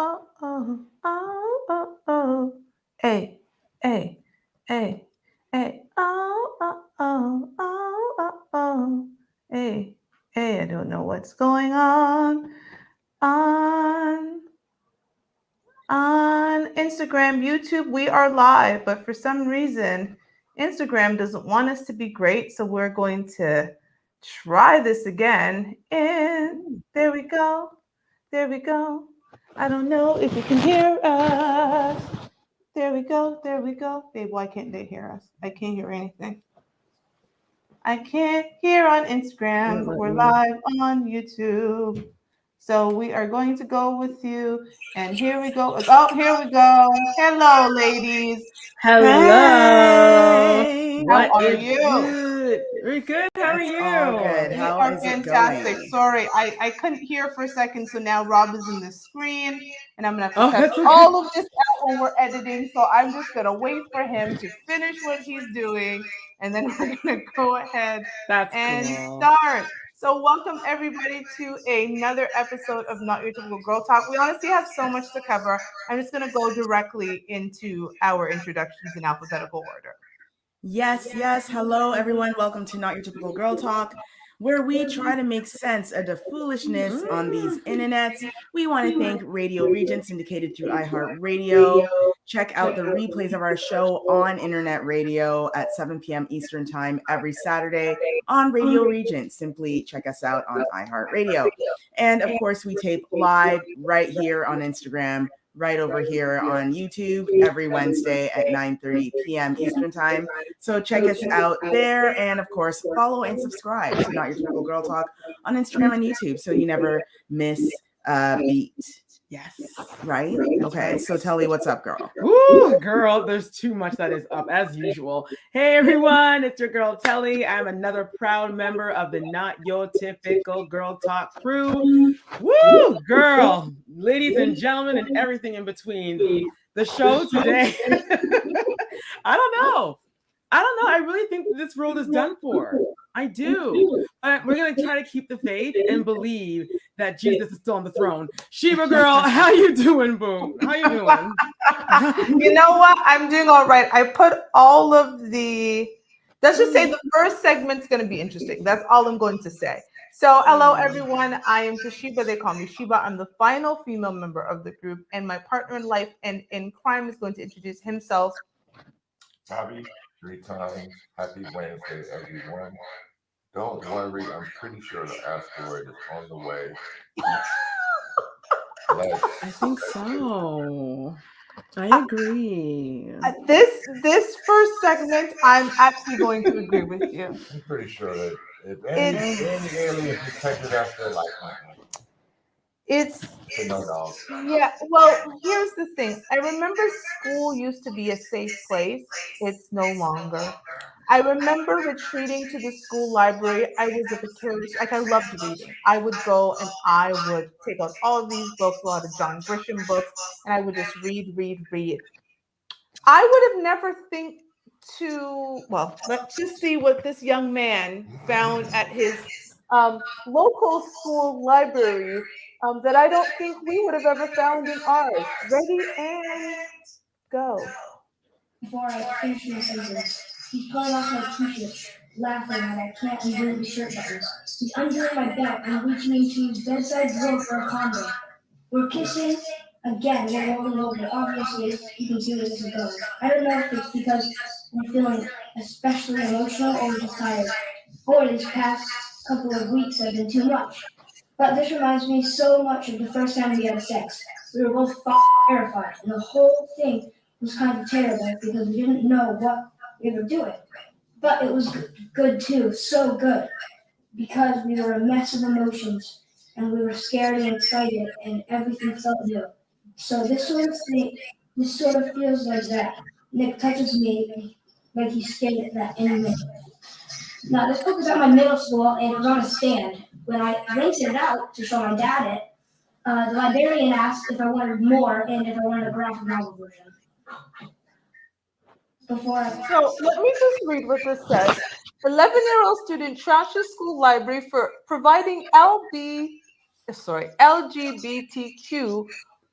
oh, oh, oh, oh, oh. Hey, hey, hey, hey, oh, oh, oh, oh, oh, oh. Hey, hey, I don't know what's going on on Instagram, YouTube. We are live, but for some reason, Instagram doesn't want us to be great, so we're going to try this again. And there we go. There we go. I don't know if you can hear us. There we go. There we go. Babe, why can't they hear us? I can't hear anything. I can't hear on Instagram, but we're live on YouTube. So we are going to go with you. And here we go. Oh, here we go. Hello, ladies. Hello. Hey. How are you? Good? We're good. How are you? All good. We How are is fantastic. it going? Sorry, I couldn't hear for a second, so now Rob is in the screen, and I'm gonna have to cut that's okay. all of this out when we're editing. So I'm just gonna wait for him to finish what he's doing, and then we're gonna go ahead and start. So welcome everybody to another episode of Not Your Typical Girl Talk. We honestly have so much to cover. I'm just gonna go directly into our introductions in alphabetical order. Yes. Hello, everyone. Welcome to Not Your Typical Girl Talk, where we try to make sense of the foolishness on these internets. We want to thank Radio Regent, syndicated through iHeartRadio. Check out the replays of our show on internet radio at 7 p.m. Eastern Time every Saturday on Radio Regent. Simply check us out on iHeartRadio. And of course, we tape live right here on Instagram, right over here on YouTube every Wednesday at 9:30 p.m. Eastern Time. So check us out there. And of course, follow and subscribe to Not Your Typical Girl Talk on Instagram and YouTube so you never miss a beat. Yes. Right? Okay. So tell me what's up, girl. Ooh, girl, there's too much that is up as usual. Hey, everyone. It's your girl, Telly. I'm another proud member of the Not Your Typical Girl Talk crew. Woo, girl, ladies and gentlemen, and everything in between. The show today, I don't know. I really think this world is done for. I do. But we're going to try to keep the faith and believe that Jesus is still on the throne. Sheba girl, how you doing, boo? How you doing? You know what? I'm doing all right. I put all of the, let's just say the first segment's going to be interesting. That's all I'm going to say. So hello, everyone. I am Toshiba. They call me Sheba. I'm the final female member of the group, and my partner in life and in crime is going to introduce himself. Bobby, 3 times. Happy Wednesday, everyone. Don't worry, I'm pretty sure the asteroid is on the way. I think so. I agree. This first segment, I'm actually going to agree with you. I'm pretty sure that if any alien detected after it's no dog. Yeah, well, here's the thing. I remember school used to be a safe place. It's no longer. I remember retreating to the school library. I was a precarious, like I loved reading. I would go and I would take out all of these books, a lot of John Grisham books, and I would just read. I would have never think well, let's just see what this young man found at his local school library that I don't think we would have ever found in ours. Ready and go. Before I finish my sentence, he's pulling off my t-shirt, laughing that I can't undo the shirt buttons. He's undoing my belt and reaching into his bedside drawer for a condom. We're kissing again, we're rolling over. Obviously, you can see where this is going. I don't know if it's because I'm feeling especially emotional or just tired, or these past couple of weeks have been too much. But this reminds me so much of the first time we had sex. We were both terrified, and the whole thing was kind of terrible because we didn't know what we were doing. But it was good too, so good, because we were a mess of emotions, and we were scared and excited, and everything felt new. So this sort of feels like that. Nick touches me like he's scared that any minute. Now this book was at my middle school, and it was on a stand. When I rented it out to show my dad it, the librarian asked if I wanted more and if I wanted a graphic novel version. So let me just read what this says. 11-year-old student trashes school library for providing LGBTQ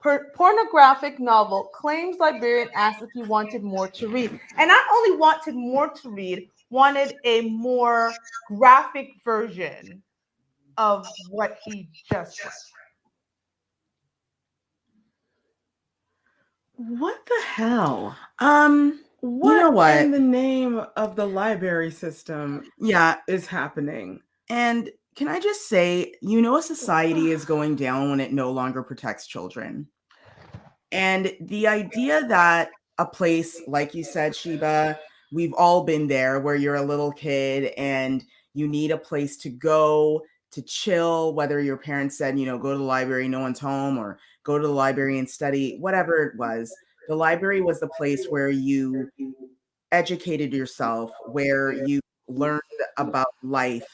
Pornographic novel claims librarian asked if he wanted more to read. And not only wanted more to read, wanted a more graphic version of what he just read. What the hell? You know what? in the name of the library system Yeah, is happening? and can I just say, a society is going down when it no longer protects children. And the idea that a place, like you said, Sheba, we've all been there where you're a little kid and you need a place to go to chill, whether your parents said, go to the library, no one's home, or go to the library and study, whatever it was. The library was the place where you educated yourself, where you learned about life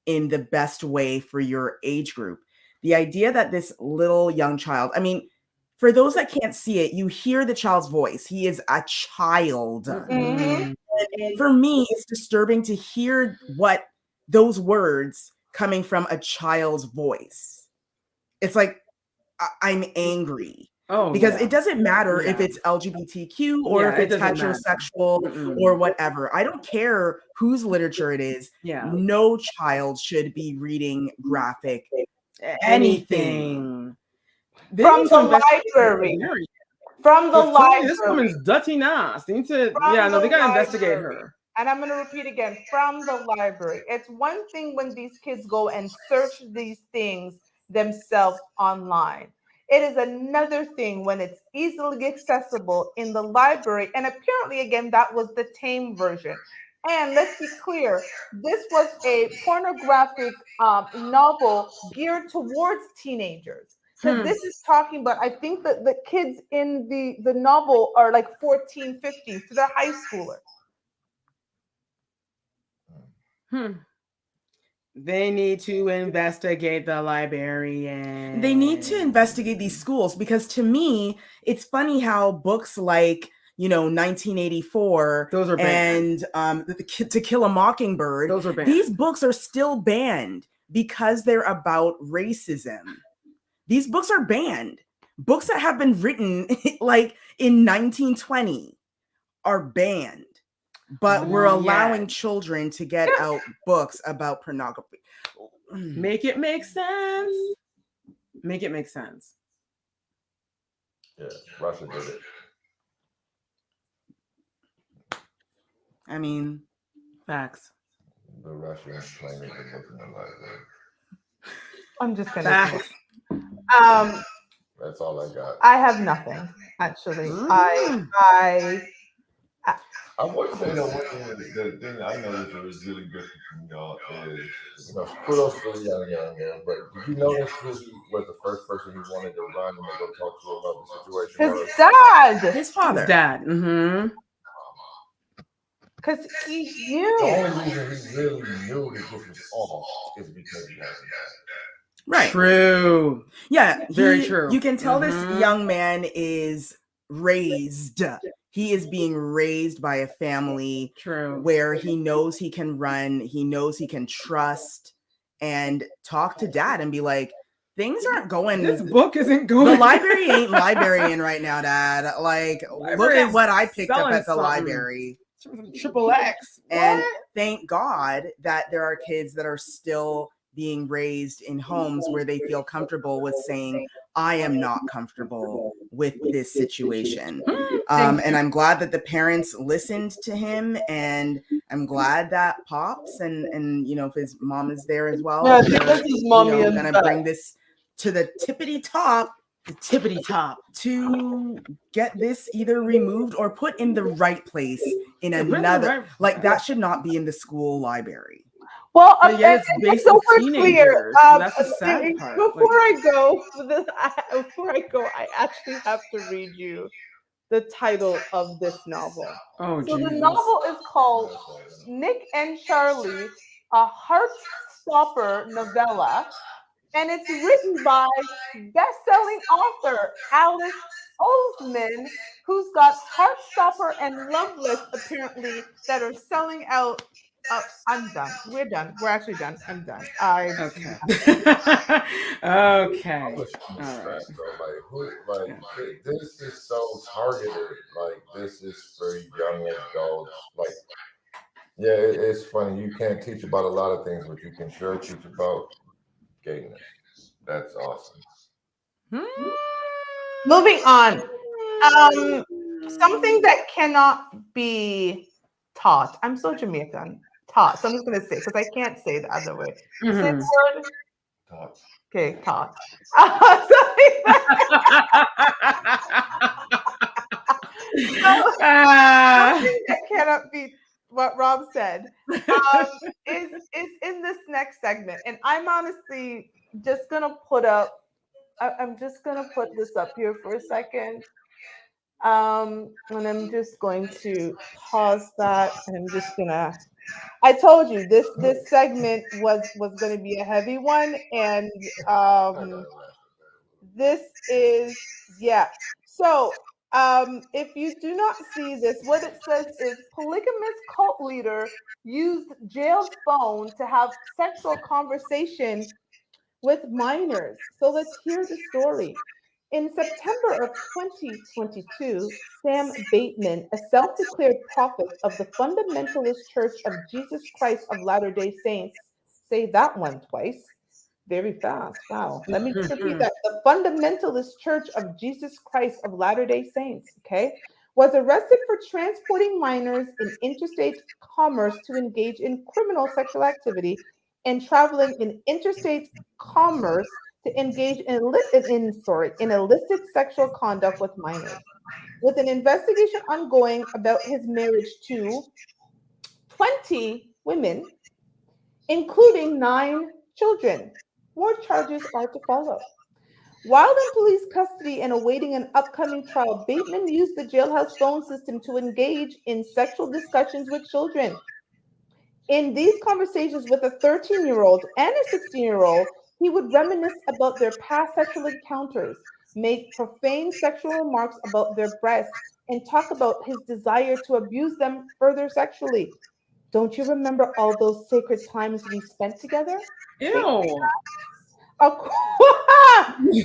in the best way for your age group. The idea that this little young child, I mean, for those that can't see it, you hear the child's voice. He is a child. Mhm. And for me, it's disturbing to hear what those words coming from a child's voice. It's like I'm angry. Oh, Because yeah. it doesn't matter if Yeah. it's LGBTQ or Yeah, if it it's doesn't matter. heterosexual Mm-mm. or whatever. I don't care whose literature it is. Yeah. No child should be reading graphic Anything. They From need to the investigate library. librarian. From the Because clearly this library. woman's dirty nas. They need to, From they the gotta investigate library. her. And I'm going to repeat again, from the library. It's one thing when these kids go and search these things themselves online. It is another thing when it's easily accessible in the library. And apparently, again, that was the tame version. And let's be clear, this was a pornographic novel geared towards teenagers. Because this is talking about, I think that the kids in the novel are like 14, 15, so they're high schoolers. They need to investigate the librarian. They need to investigate these schools because to me, it's funny how books like 1984 Those are banned. and To Kill a Mockingbird, Those are banned. these books are still banned because they're about racism. These books are banned. Books that have been written like in 1920 are banned. But we're allowing children to get out books about pornography. Make it make sense. Make it make sense. Yeah, Russia did it. I mean, facts. The Russians claiming the book in the library. I'm just gonna. Facts. That's all I got. I have nothing actually. I would say that the thing I noticed that was really good from y'all is, kudos to the young man, but did you notice who was the first person who wanted to run and go talk to about the situation? His dad. His father. His dad. Mm-hmm. Because he The knew. only reason he really knew that this was off is because he has a dad. Right. True. Yeah. Very true. You can tell this Mhm. young man is raised. He is being raised by a family True. where he knows he can run, he knows he can trust and talk to dad and be like, things aren't going. This book isn't going. The library ain't librarian right now, dad. Like, look at what I picked up selling at the something. library. Triple X. And What? thank God that there are kids that are still being raised in homes where they feel comfortable with saying, I am not comfortable with this situation. And I'm glad that the parents listened to him, and I'm glad that Pops and if his mom is there as well, Yeah, they're, this is mommy is gonna back. bring this to the tippity top to get this either removed or put in the right place in another. Like that should not be in the school library. Well, But yet it's based on teenagers, so that's the sad part. Before I go, I actually have to read you the title of this novel. Oh, So Jesus. the novel is called Nick and Charlie, a Heartstopper novella, and it's written by best-selling author Alice Oseman, who's got Heartstopper and Loveless apparently that are selling out I'm done. We're done. We're actually done. I'm done. I Okay. I'm Okay. just All right. though. Like this is so targeted. Like this is for young adults. Like yeah, it's funny. You can't teach about a lot of things, but you can sure teach about gayness. That's awesome. moving on. Something that cannot be taught. I'm so Jamaican. Taught. So I'm just gonna say because I can't say the other way. Say the Mhm. word. Thoughts. Okay, taught. Something that cannot be what Rob said is in this next segment, and I'm honestly just gonna put up. I'm just gonna put this up here for a second. And I'm just going to pause that, and I'm just gonna. I told you this segment was going to be a heavy one, and I gotta laugh. this is yeah. So if you do not see this, what it says is polygamous cult leader used jail phone to have sexual conversation with minors. So let's hear the story. In September of 2022, Sam Bateman, a self declared prophet of the Fundamentalist Church of Jesus Christ of Latter day Saints, say that one twice, very fast. Wow. Let me just repeat that. The Fundamentalist Church of Jesus Christ of Latter day Saints, okay, was arrested for transporting minors in interstate commerce to engage in criminal sexual activity and traveling in interstate commerce to engage in illicit sexual conduct with minors. With an investigation ongoing about his marriage to 20 women, including 9 children. More charges are to follow. While in police custody and awaiting an upcoming trial, Bateman used the jailhouse phone system to engage in sexual discussions with children. In these conversations with a 13-year-old and a 16-year-old, he would reminisce about their past sexual encounters, make profane sexual remarks about their breasts, and talk about his desire to abuse them further sexually. Don't you remember all those sacred times we spent together? Ew. Ac-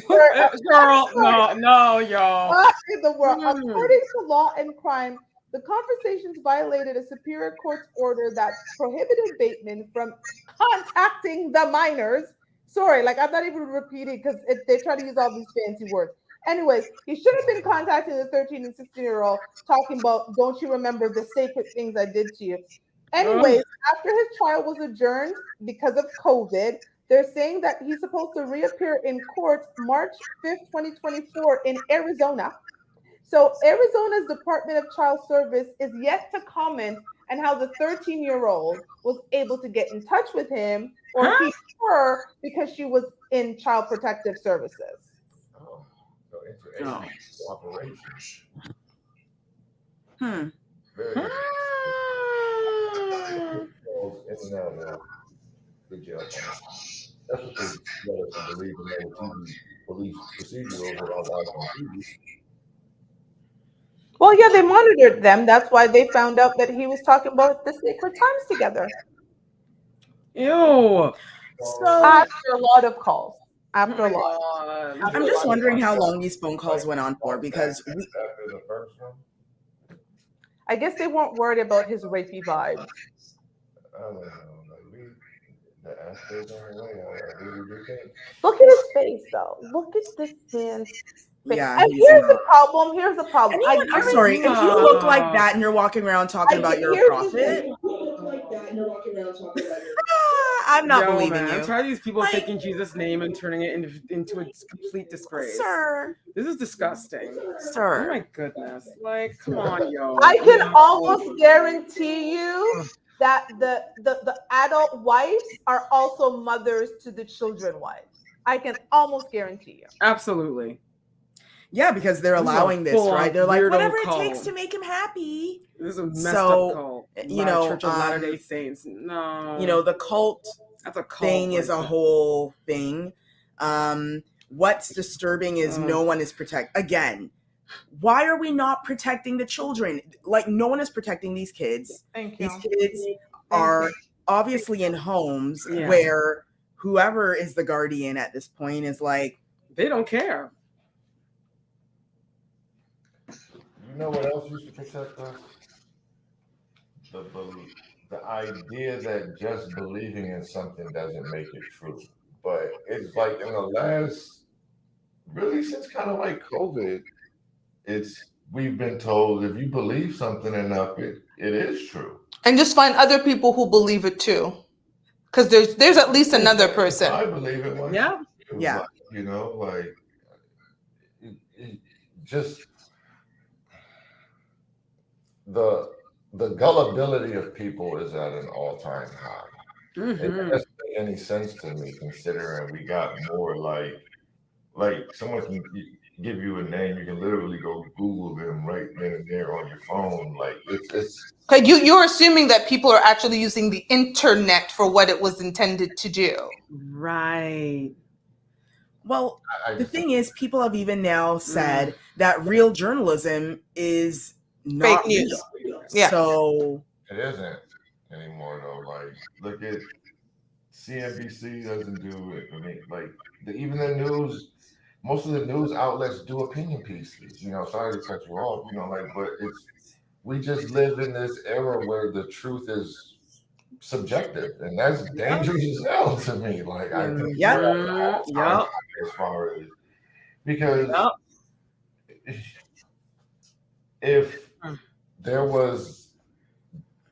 Girl, no, y'all. in the world. Mm. According to law and crime, the conversations violated a superior court's order that prohibited Bateman from contacting the minors. Sorry, like I'm not even repeating because they try to use all these fancy words. Anyways, he should have been contacting the 13 and 16-year-old, talking about, don't you remember the sacred things I did to you? Anyways, after his trial was adjourned because of COVID, they're saying that he's supposed to reappear in court March 5th, 2024 in Arizona. So Arizona's Department of Child Service is yet to comment on how the 13-year-old was able to get in touch with him or Huh? he her because she was in child protective services. Oh, so interagency cooperation. Very Hmm. in and out of the jail. That's what they let us believe in the TV police procedurals that are live on TV. Well, yeah, they monitored them. That's why they found out that he was talking about the sacred times together. Ew. So After a lot of calls. After a lot. God. I'm just wondering how long these phone calls went on for because After the first one, I guess they weren't worried about his rapey vibes. I don't know. Like the Astros on the way. I really do think. Look at his face, though. Look at this man's face. yeah, And he's here's the problem. Here's the problem. Anyone, I'm sorry, if you look like that and you're walking around talking about you're a here's the prophet, thing. I'm not Yo, believing man, you. I'm tired of these people Like- taking Jesus' name and turning it into a complete disgrace. Sir, This is disgusting. Oh sir. my goodness. Like, come on, yo. I can almost guarantee you that the adult wives are also mothers to the children wives. I can almost guarantee you. Absolutely. Yeah, because they're This is a allowing this, full-on right? They're like, weirdo whatever cult. it takes to make him happy. This is a messed So, up cult. you know, Church of Latter-day Saints. No. You know, the cult that's a cult thing is a whole thing. What's disturbing is no one is again, why are we not protecting the children? Like, no one is protecting these kids. Thank you. These kids are obviously in homes Yeah. where whoever is the guardian at this point is like, they don't care. You know what else used to protect us? The idea that just believing in something doesn't make it true. But it's like in the last, really since kind of like COVID, we've been told if you believe something enough, it is true. And just find other people who believe it too. Because there's at least another person. I believe it. Why Yeah. should you? Yeah. Like, you know, like just the gullibility of people is at an all-time high. It Mhm. doesn't make any sense to me, considering we got more like someone can give you a name, you can literally go Google them right then and there on your phone. Like it's Okay, you're assuming that people are actually using the internet for what it was intended to do. Right. well, I the just thing is, people have even now said that real journalism is not Fake news. real. Yeah. So it isn't anymore though. Like look at CNBC doesn't do it. I mean, like even the news. Most of the news outlets do opinion pieces. You know, sorry to cut you off. You know, like, but we just live in this era where the truth is subjective, and that's dangerous as hell to me. Like, I think Yeah. we're at an all-time high as far as because if there was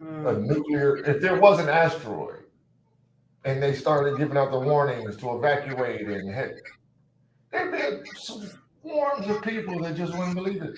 if there was an asteroid, and they started giving out the warnings to evacuate, and there'd be swarms of people that just wouldn't believe it.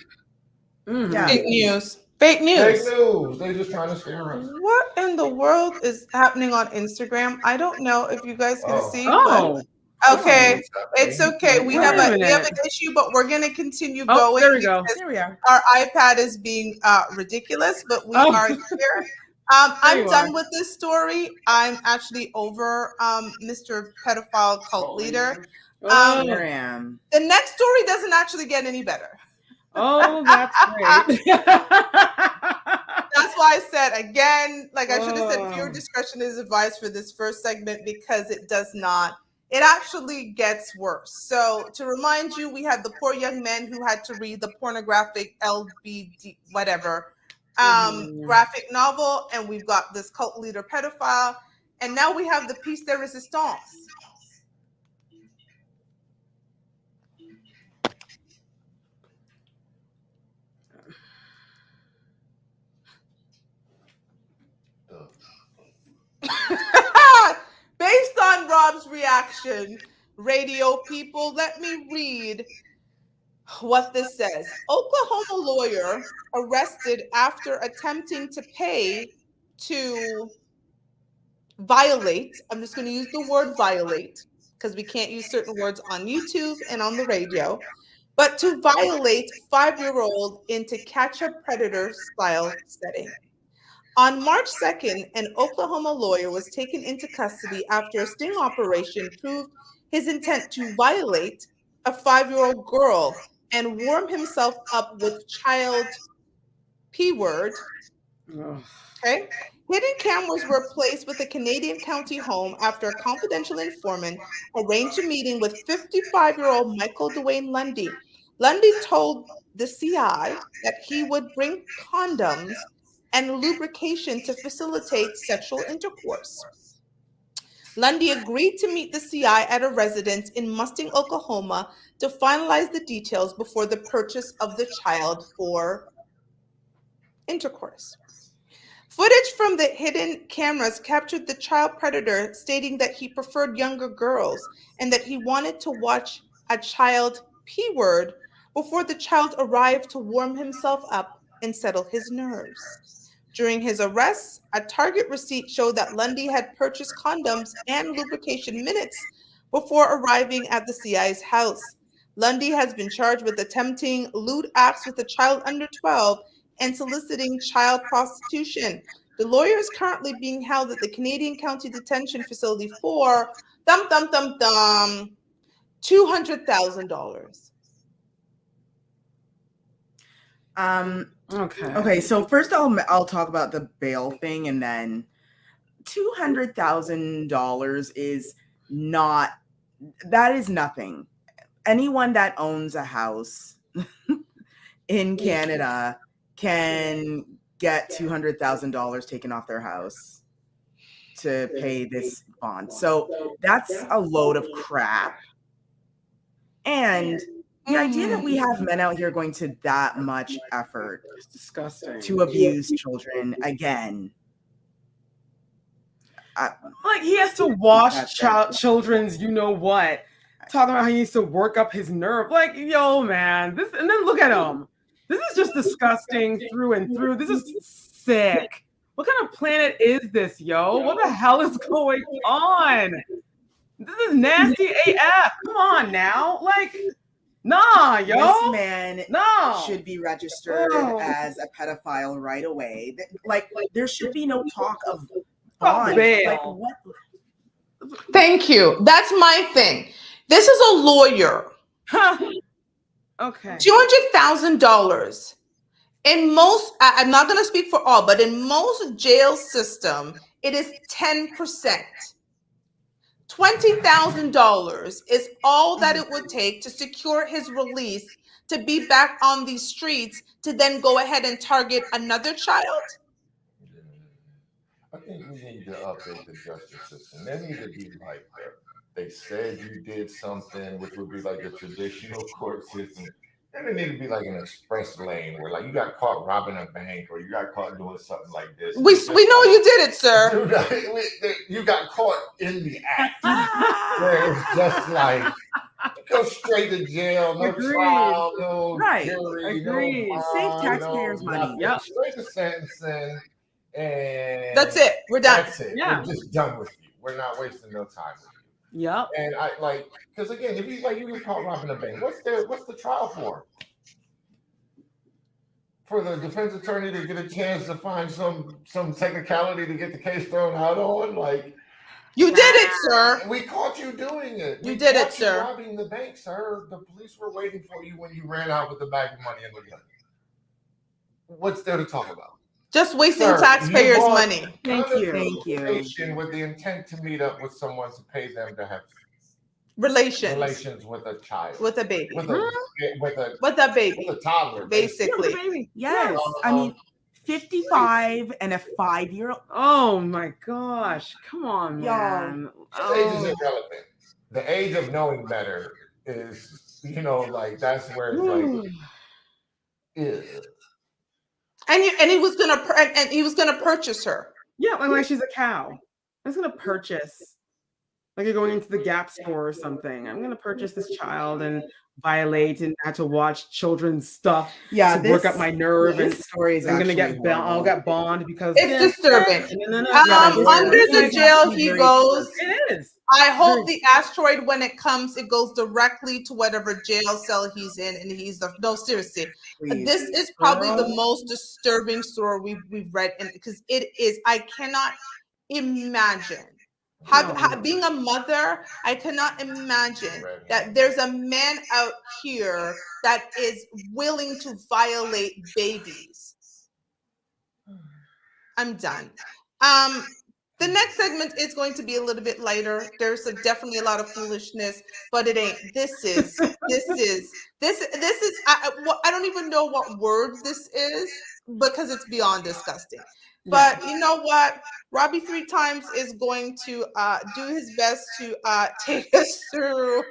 Yeah. Fake news. Fake Fake news. news. They just trying to scare us. What in the world is happening on Instagram? I don't know if you guys can Oh. see, Oh. but okay, Oh. it's okay. We Wait have a an minute. issue, but we're gonna continue Oh, going there we go. because Here we are. our iPad is being ridiculous, but we Oh. are here. I'm you done are. with this story. I'm actually over Mr. Pedophile cult leader. Oh. Here I am. The next story doesn't actually get any better. Oh, that's great. That's why I said again, like I should have said, viewer Oh. discretion is advised for this first segment because it does not. It actually gets worse. So to remind you, we had the poor young men who had to read the pornographic LBD whatever graphic novel, and we've got this cult leader pedophile, and now we have the piece de resistance. Based on Rob's reaction, radio people, let me read what this says. Oklahoma lawyer arrested after attempting to pay to violate. I'm just going to use the word violate because we can't use certain words on YouTube and on the radio, but to violate 5-year-old into catch-up predator style setting. On March 2nd, an Oklahoma lawyer was taken into custody after a sting operation proved his intent to violate a 5-year-old girl and warm himself up with child P word. Okay. Hidden cameras were placed with a Canadian county home after a confidential informant arranged a meeting with 55-year-old Michael Dwayne Lundy. Lundy told the CI that he would bring condoms and lubrication to facilitate sexual intercourse. Lundy agreed to meet the CI at a residence in Mustang, Oklahoma to finalize the details before the purchase of the child for intercourse. Footage from the hidden cameras captured the child predator stating that he preferred younger girls and that he wanted to watch a child P word before the child arrived to warm himself up and settle his nerves. During his arrest, a Target receipt showed that Lundy had purchased condoms and lubrication minutes before arriving at the CI's house. Lundy has been charged with attempting lewd acts with a child under 12 and soliciting child prostitution. The lawyer is currently being held at the Canadian County Detention Facility for $200,000. Okay. So first I'll talk about the bail thing, and then $200,000 is not, that is nothing. Anyone that owns a house in Canada can get $200,000 taken off their house to pay this bond. So that's a load of crap. And the idea that we have men out here going to that much effort It's disgusting. to abuse children again. Like he has to wash children's, you know what? Talking about how he needs to work up his nerve. Like, yo, man, this, and then look at him. This is just disgusting through and through. This is sick. What kind of planet is this, yo? What the hell is going on? This is nasty AF. Come on now. Like, nah, yo. This man No. should be registered Oh. as a pedophile right away. Like there should be no talk of Oh, bond. bail. Like what? Thank you. That's my thing. This is a lawyer. Huh. Okay. $200,000. In most, I'm not going to speak for all, but in most jail system, it is 10%. $20,000 is all that it would take to secure his release, to be back on these streets, to then go ahead and target another child. I think we need to update the justice system. They need to be like they said you did something, which would be like the traditional court system. Then there need to be like an express lane where, like, you got caught robbing a bank or you got caught doing something like this. We know you did it, sir. You got caught in the act. Where it's just like go straight to jail, no Agreed. trial, no Right. jury, Agreed. no Save bond, taxpayers' no money. nothing. Yep. Straight to sentencing, and That's it. We're done. That's it. Yeah. We're just done with you. We're not wasting no time with you. Yep. And I like, because again, if you get caught robbing a bank, what's the trial for? For the defense attorney to get a chance to find some technicality to get the case thrown out on? Like, You did it, sir. we caught you doing it. You We did it, caught you sir. robbing the bank, sir. The police were waiting for you when you ran out with the bag of money and the gun. What's there to talk about? Just wasting Sir, taxpayers' you bought money. Thank you. conversation with the intent to meet up with someone to pay them to have Relations with a child, with a baby. with a With a baby, with a toddler, basically. Baby. Yes. I mean, 55 and a 5-year-old. Oh my gosh. Come on, Y'all. man. This age is Oh. irrelevant. The age of knowing better is, like, that's where it's like, ew. And he was gonna purchase her. Yeah, like she's a cow. I was gonna purchase. Like you're going into the Gap store or something. I'm gonna purchase this child and violate and have to watch children's stuff Yeah, to work up my nerve, and this story is I'm gonna actually get bond. I'll horrible. get bond because It's disturbing. No. Yeah, this Under is the jail actually he very goes. It is. I hope the asteroid, when it comes, it goes directly to whatever jail cell he's in, and no, seriously. Please. This is probably the Girl. most disturbing story we've read, because it is. I cannot imagine. Being a mother, I cannot imagine that there's a man out here that is willing to violate babies. I'm done. The next segment is going to be a little bit lighter. There's definitely a lot of foolishness, but it ain't. This is. I don't even know what word this is because it's beyond disgusting. But you know what? Robbie 3 Times is going to do his best to take us through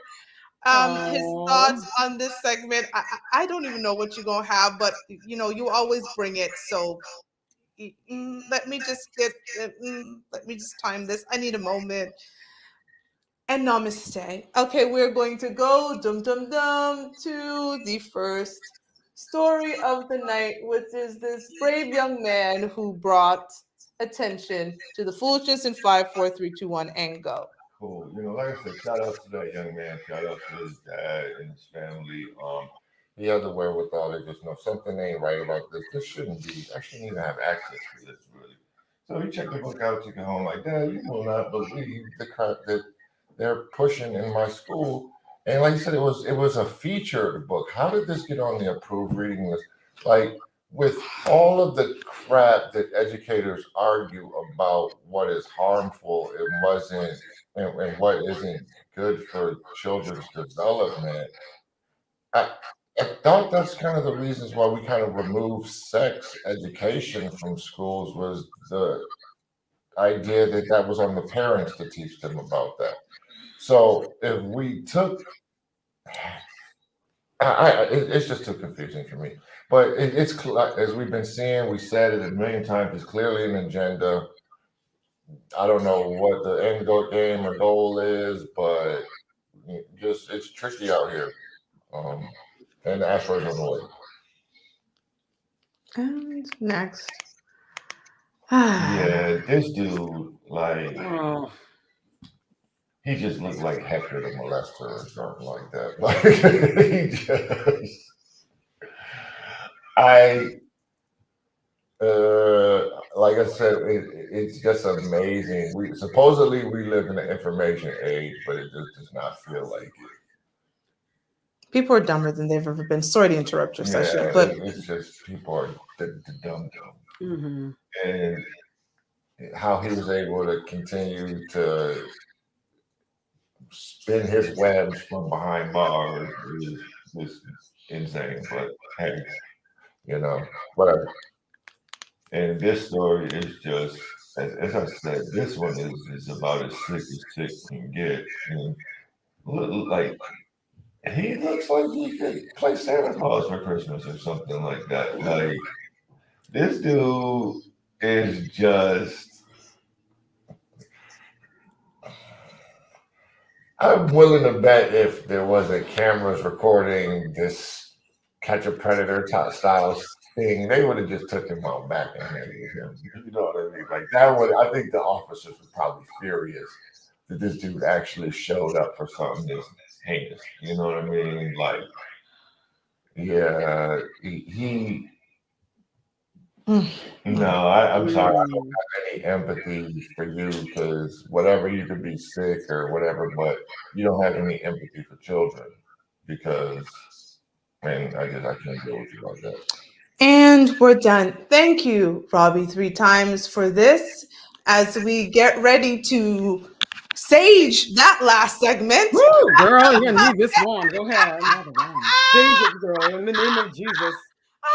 his thoughts on this segment. I don't even know what you're going to have, but you always bring it. So let me just time this. I need a moment. And namaste. Okay, we're going to go to the first story of the night, which is this brave young man who brought attention to the foolishness in 5, 4, 3, 2, 1, and go. Cool. Like I said, shout out to that young man. Shout out to his dad and his family. He had the wherewithal to just know something ain't right about this. This shouldn't be. I shouldn't even have access to this, really. So he checked the book out, took it home. Like, Dad, you will not believe the crap that they're pushing in my school. And like you said, it was a featured book. How did this get on the approved reading list? Like, with all of the crap that educators argue about what is harmful and wasn't and what isn't good for children's development, I, I thought that's kind of the reasons why we kind of removed sex education from schools was the idea that that was on the parents to teach them about that. So if we took, it's just too confusing for me. But as we've been seeing, we said it a million times. It's clearly an agenda. I don't know what the end game or goal is, but just it's tricky out here. And the asteroids on the way. And next. Yeah, this dude, like, Oh, he just looked like Hector the molester or something like that. Like, he just, like I said, it's just amazing. We supposedly we live in an information age, but it just does not feel like it. People are dumber than they've ever been. Sorry to interrupt your session, but it's just people are the dumb, mm-hmm. and how he was able to continue to spin his webs from behind bars is insane. But hey, whatever. And this story is just, as I said, this one is about as sick can get. And like, he looks like he could play Santa Claus for Christmas or something like that. Like, this dude is just. I'm willing to bet if there wasn't cameras recording this Catch a Predator style thing, they would have just took him out back and handed him. You know what I mean? Like that would. I think the officers were probably furious that this dude actually showed up for something this heinous. You know what I mean? Like, yeah, he no, I'm sorry. I don't have any empathy for you because whatever, you could be sick or whatever, but you don't have any empathy for children because, man, I can't deal with you like that. And we're done. Thank you, Robbie, 3 times for this. As we get ready to sage that last segment. Woo, girl, you're gonna need this one. Go ahead. Sage it, girl, in the name of Jesus.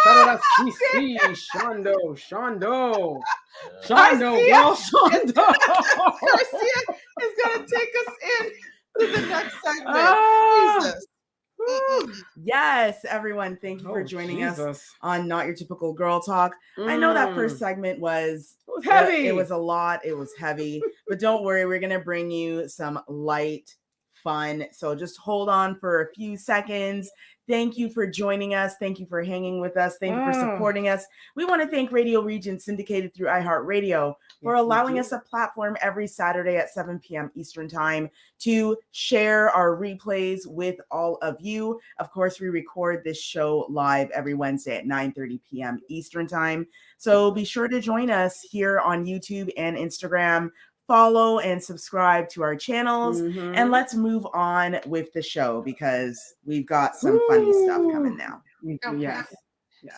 Shondo, girl, Shondo. Garcia is gonna take us in to the next segment. Jesus. Yes, everyone, thank you for joining us on Not Your Typical Girl Talk. I know that first segment was heavy. It was a lot. It was heavy, but don't worry, we're going to bring you some light fun. So just hold on for a few seconds. Thank you for joining us. Thank you for hanging with us. Thank you for supporting us. We want to thank Radio Regent, syndicated through iHeartRadio, for allowing us a platform every Saturday at 7 p.m. Eastern Time to share our replays with all of you. Of course, we record this show live every Wednesday at 9:30 p.m. Eastern Time. So be sure to join us here on YouTube and Instagram. Follow and subscribe to our channels, and let's move on with the show because we've got some funny stuff coming now. Okay. Yes.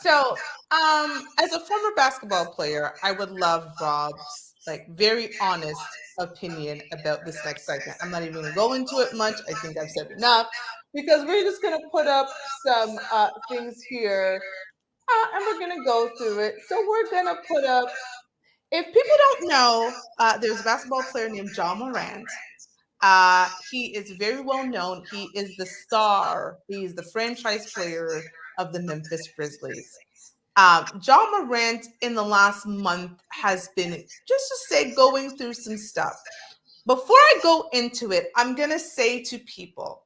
So, as a former basketball player, I would love Rob's very honest opinion about this next segment. I'm not even going to go into it much. I think I've said enough because we're just going to put up some things here, and we're going to go through it. So we're going to put up. If people don't know, there's a basketball player named Ja Morant. He is very well known. He is the star. He's the franchise player of the Memphis Grizzlies. Ja Morant in the last month has been, just to say, going through some stuff. Before I go into it, I'm going to say to people,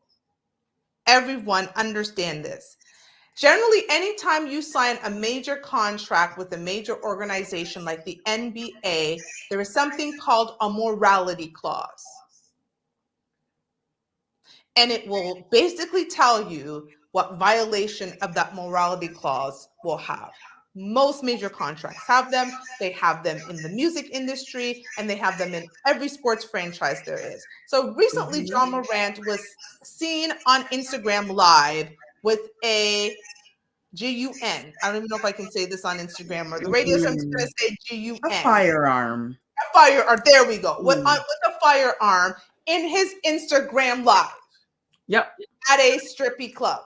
everyone understand this. Generally, anytime you sign a major contract with a major organization like the NBA, there is something called a morality clause. And it will basically tell you what violation of that morality clause will have. Most major contracts have them. They have them in the music industry, and they have them in every sports franchise there is. So recently, Ja Morant was seen on Instagram Live with a Gun. I don't even know if I can say this on Instagram or the radio, so I'm just going to say A Gun. firearm. A firearm. There we go. With Mm. a firearm in his Instagram live. Yep. At a strippy club.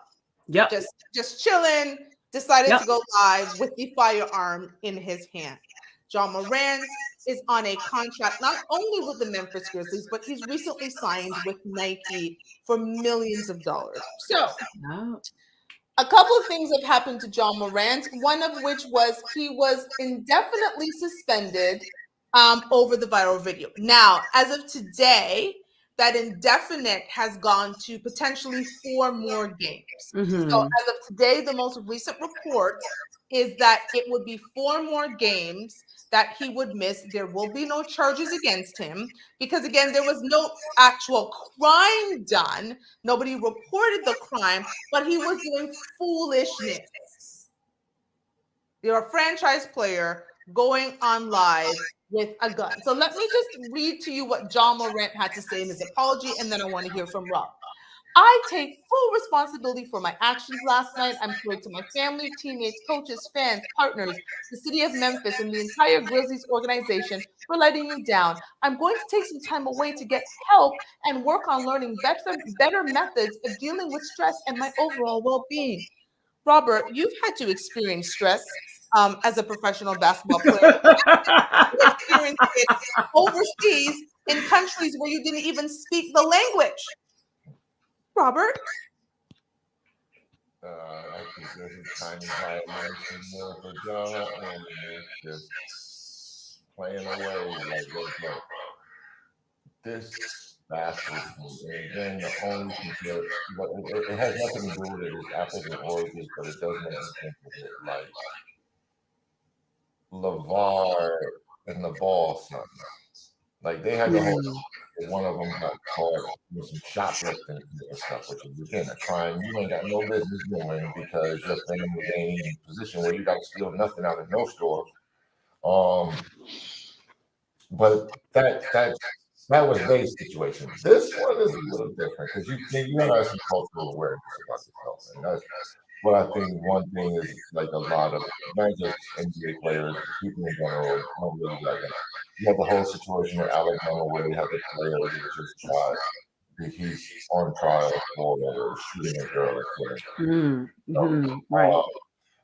Yep. Just chilling. Decided Yep. to go live with the firearm in his hand. Ja Morant is on a contract not only with the Memphis Grizzlies, but he's recently signed with Nike for millions of dollars. So, Oh. a couple of things have happened to Ja Morant, one of which was he was indefinitely suspended over the viral video. Now, as of today, that indefinite has gone to potentially 4 more games. Mhm. So as of today, the most recent report is that it would be 4 more games that he would miss. There will be no charges against him because, again, there was no actual crime done. Nobody reported the crime, but he was doing foolishness. You're a franchise player going on live with a gun. So let me just read to you what Ja Morant had to say in his apology, and then I want to hear from Rob. I take full responsibility for my actions last night. I'm sorry to my family, teammates, coaches, fans, partners, the city of Memphis, and the entire Grizzlies organization for letting you down. I'm going to take some time away to get help and work on learning better methods of dealing with stress and my overall well-being. Robert, you've had to experience stress as a professional basketball player. You experienced it overseas in countries where you didn't even speak the language. Robert? I think there's a tiny violation there for Ja, and it's just playing away like look. This basketball team, and again, the only compare, but it has nothing to do with it. It's apples and oranges, but it does make me think of it like LeVar and the Ball sons. Like they had the whole. One of them got caught with some shoplifting and stuff, which is again a crime you ain't got no business doing because your family ain't in a position where you got to steal nothing out of no store. But that was their situation. This one is a little different because you gotta have some cultural awareness about yourself, and that's what I think. One thing is like a lot of not just NBA players, people in general don't really like it. You have the whole situation with Alabama where they have the player that just shot. He's on trial for shooting a girl. Right.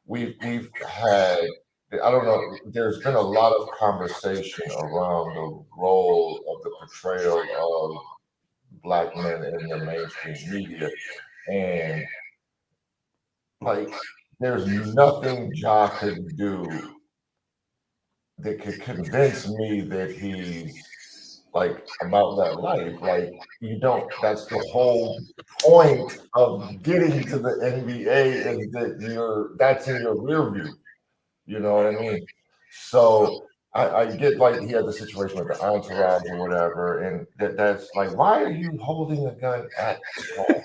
We've had. I don't know. There's been a lot of conversation around the role of the portrayal of Black men in the mainstream media, and like, there's nothing Ja could do that could convince me that he's like about that life. Like, you don't. That's the whole point of getting to the NBA is that that's in your rear view. You know what I mean? So I get like he had the situation with the entourage or whatever, and that's like, why are you holding a gun at school?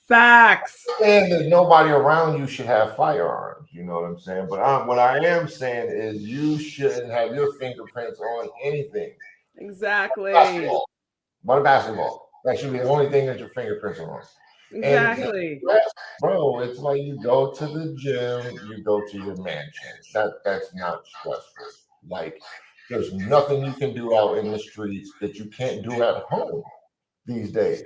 Facts. And there's nobody around you should have firearms. You know what I'm saying? But what I am saying is you shouldn't have your fingerprints on anything. Exactly. Basketball. That should be the only thing that your fingerprints are on. Exactly. And, bro, it's like you go to the gym, you go to your mansion. That's not stressful. Like, there's nothing you can do out in the streets that you can't do at home these days.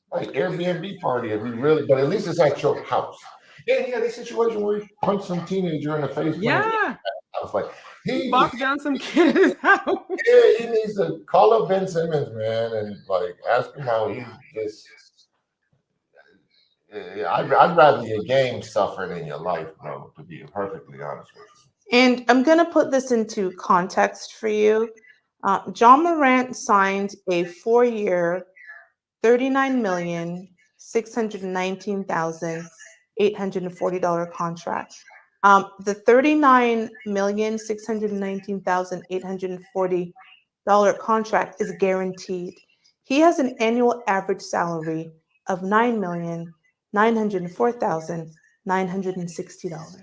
Like Airbnb party, if we really, but at least it's at your house. And he had a situation where he punched some teenager in the face. Yeah. I was like, he walked down some kid in his house. Yeah, he needs to call up Ben Simmons, man, and like ask him how he just. I'd rather your game suffer than your life, bro, to be perfectly honest with you. And I'm going to put this into context for you. Ja Morant signed a 4-year, $39,619,840 contract. The $39,619,840 contract is guaranteed. He has an annual average salary of $9,904,960.